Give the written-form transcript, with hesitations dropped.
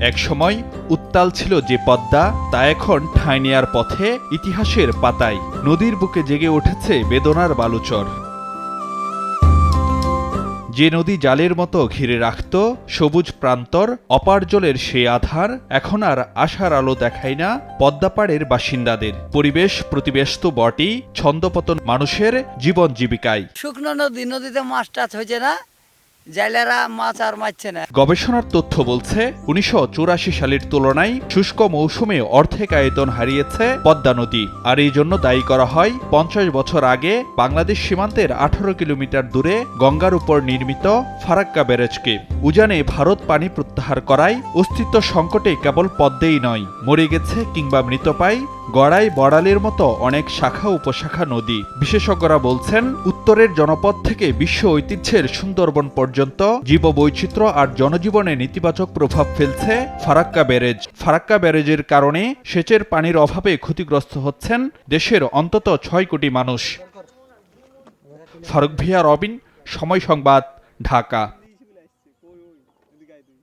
একসময় উত্তাল ছিল যে পদ্মা, তা এখন ঠাঁই নেয়ার পথে ইতিহাসের পাতায়। নদীর বুকে জেগে উঠেছে বেদনার বালুচর। যে নদী জালের মতো ঘিরে রাখত সবুজ প্রান্তর, অপার জলের সেই আধার এখন আর আশার আলো দেখায় না পদ্মাপাড়ের বাসিন্দাদের। পরিবেশ প্রতিবেশ তো বটেই, ছন্দপতন মানুষের জীবন জীবিকায়। শুকনো নদীতে মাছ টাছ হয়েছে না, জাইলারা মাছ আর মারছে না। গবেষণার তথ্য বলছে ১৯৮৪ সালের তুলনায় শুষ্ক মৌসুমে অর্ধেক আয়তন হারিয়েছে পদ্মা নদী। আর এই জন্য দায়ী করা হয় ৫০ বছর আগে বাংলাদেশ সীমান্তের ১৮ কিলোমিটার দূরে গঙ্গার উপর নির্মিত ফারাক্কা ব্যারেজকে। উজানে ভারত পানি প্রত্যাহার করায় অস্তিত্ব সংকটে কেবল পদ্মেই নয়, মরে গেছে কিংবা মৃতপ্রায় গড়াই বড়ালের মতো অনেক শাখা উপশাখা নদী। বিশেষজ্ঞরা বলছেন, উত্তরের জনপদ থেকে বিশ্ব ঐতিহ্যের সুন্দরবন পর্যন্ত জীববৈচিত্র্য আর জনজীবনে নেতিবাচক প্রভাব ফেলছে ফারাক্কা ব্যারেজ। ফারাক্কা ব্যারেজের কারণে সেচের পানির অভাবে ক্ষতিগ্রস্ত হচ্ছেন দেশের অন্তত ৬ কোটি মানুষ। ফারুক ভিয়া, রবিন, সময় সংবাদ, ঢাকা।